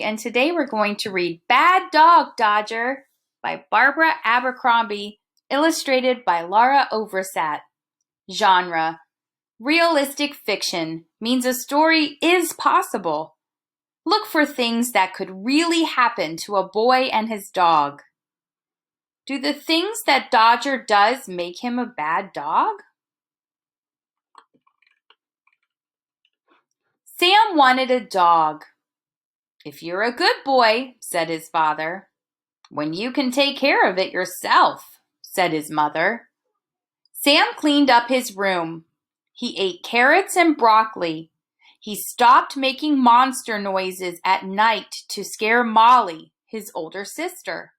and today we're going to read Bad Dog Dodger by Barbara Abercrombie, illustrated by Laura Oversat. Genre: realistic fiction, means a story is possible. Look for things that could really happen to a boy and his dog. Do the things that Dodger does make him a bad dog? Sam wanted a dog. "If you're a good boy," said his father. "When you can take care of it yourself," said his mother. Sam cleaned up his room. He ate carrots and broccoli. He stopped making monster noises at night to scare Molly, his older sister.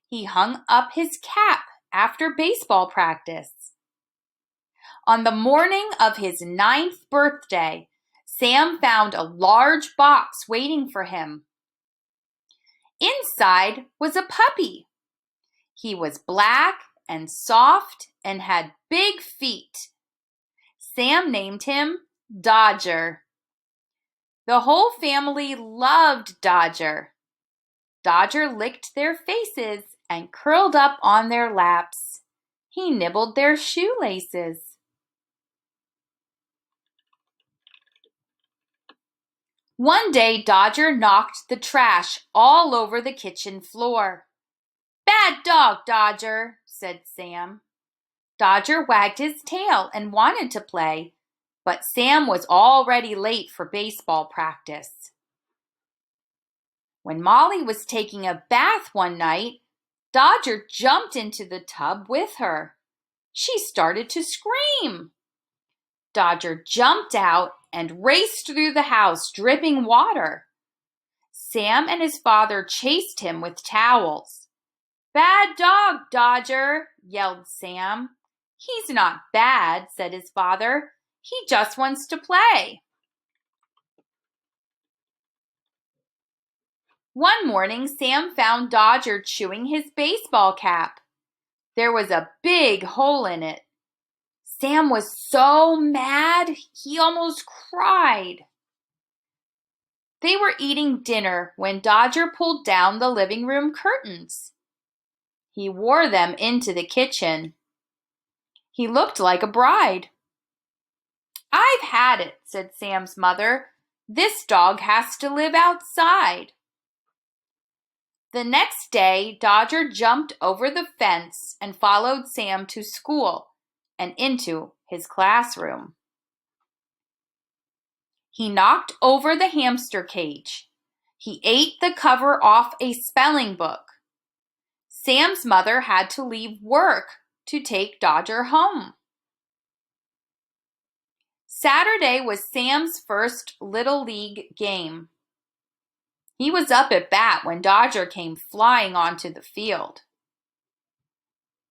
He hung up his cap after baseball practice. On the morning of his 9th birthday, Sam found a large box waiting for him. Inside was a puppy. He was black and soft and had big feet. Sam named him Dodger. The whole family loved Dodger. Dodger licked their faces and curled up on their laps. He nibbled their shoelaces. One day, Dodger knocked the trash all over the kitchen floor. "Bad dog, Dodger," said Sam. Dodger wagged his tail and wanted to play, but Sam was already late for baseball practice. When Molly was taking a bath one night, Dodger jumped into the tub with her. She started to scream. Dodger jumped out and raced through the house, dripping water. Sam and his father chased him with towels. "Bad dog, Dodger," yelled Sam. "He's not bad," said his father. "He just wants to play." One morning, Sam found Dodger chewing his baseball cap. There was a big hole in it. Sam was so mad, he almost cried. They were eating dinner when Dodger pulled down the living room curtains. He wore them into the kitchen. He looked like a bride. "I've had it," said Sam's mother. "This dog has to live outside." The next day, Dodger jumped over the fence and followed Sam to school and into his classroom. He knocked over the hamster cage. He ate the cover off a spelling book. Sam's mother had to leave work to take Dodger home. Saturday was Sam's first Little League game. He was up at bat when Dodger came flying onto the field.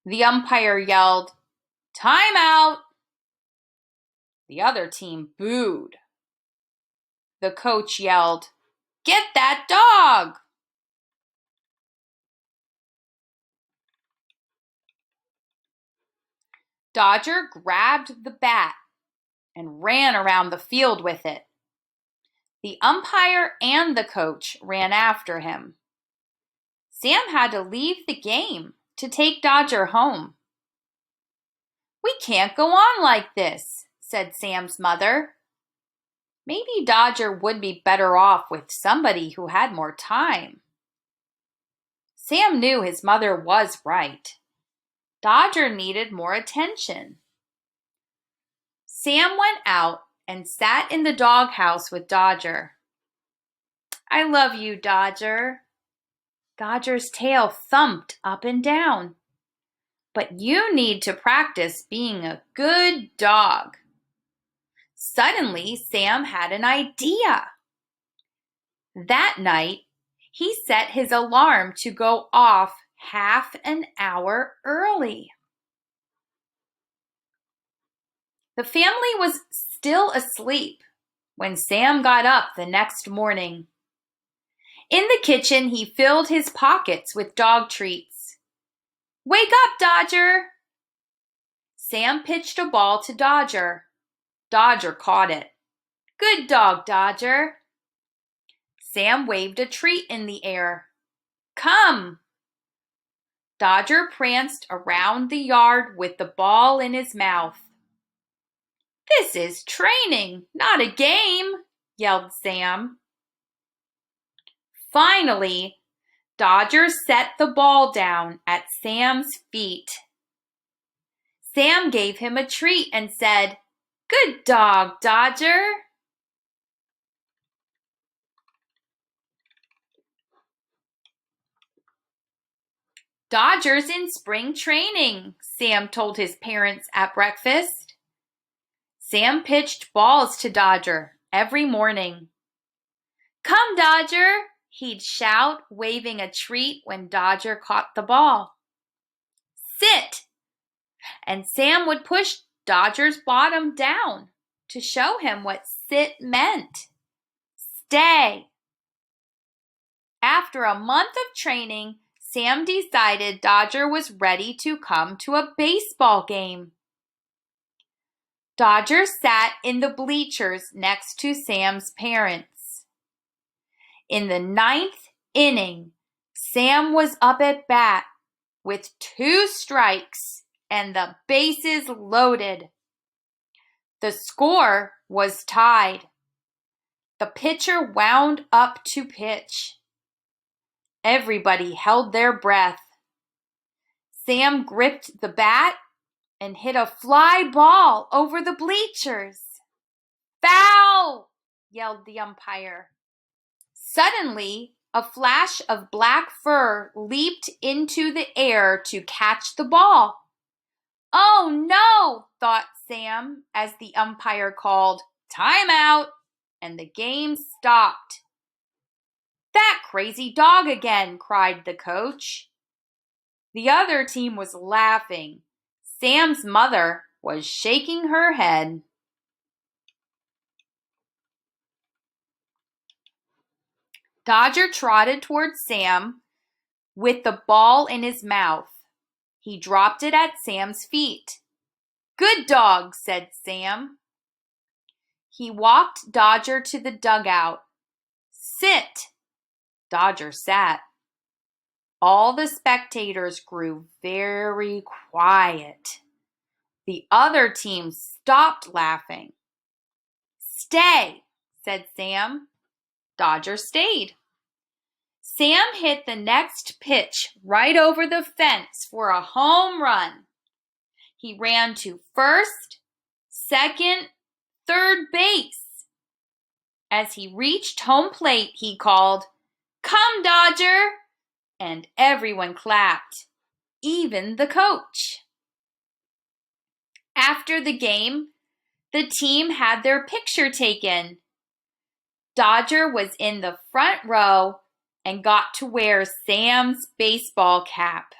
The umpire yelled, "Time out!" The other team booed. The coach yelled, "Get that dog!" Dodger grabbed the bat and ran around the field with it. The umpire and the coach ran after him. Sam had to leave the game to take Dodger home. "We can't go on like this," said Sam's mother. Maybe Dodger would be better off with somebody who had more time. Sam knew his mother was right. Dodger needed more attention. Sam went out and sat in the doghouse with Dodger. "I love you, Dodger." Dodger's tail thumped up and down. "But you need to practice being a good dog." Suddenly, Sam had an idea. That night, he set his alarm to go off half an hour early. The family was still asleep when Sam got up the next morning. In the kitchen, he filled his pockets with dog treats. "Wake up, Dodger!" Sam pitched a ball to Dodger. Dodger caught it. "Good dog, Dodger." Sam waved a treat in the air. Come! Dodger pranced around the yard with the ball in his mouth. This is training, not a game, yelled Sam. Finally, Dodger set the ball down at Sam's feet. Sam gave him a treat and said, Good dog, Dodger. Dodger's in spring training, Sam told his parents at breakfast. Sam pitched balls to Dodger every morning. Come, Dodger, he'd shout, waving a treat when Dodger caught the ball. Sit! And Sam would push Dodger's bottom down to show him what sit meant. Stay! After a month of training, Sam decided Dodger was ready to come to a baseball game. Dodger sat in the bleachers next to Sam's parents. In the ninth inning, Sam was up at bat with 2 strikes and the bases loaded. The score was tied. The pitcher wound up to pitch. Everybody held their breath. Sam gripped the bat and hit a fly ball over the bleachers. Foul! Yelled the umpire. Suddenly, a flash of black fur leaped into the air to catch the ball. Oh no, thought Sam as the umpire called, Time out, and the game stopped. That crazy dog again, cried the coach. The other team was laughing. Sam's mother was shaking her head. Dodger trotted toward Sam with the ball in his mouth. He dropped it at Sam's feet. Good dog, said Sam. He walked Dodger to the dugout. Sit! Dodger sat. All the spectators grew very quiet. The other team stopped laughing. Stay, said Sam. Dodger stayed. Sam hit the next pitch right over the fence for a home run. He ran to first, second, third base. As he reached home plate, he called, Come, Dodger! And everyone clapped, even the coach. After the game, the team had their picture taken. Dodger was in the front row and got to wear Sam's baseball cap.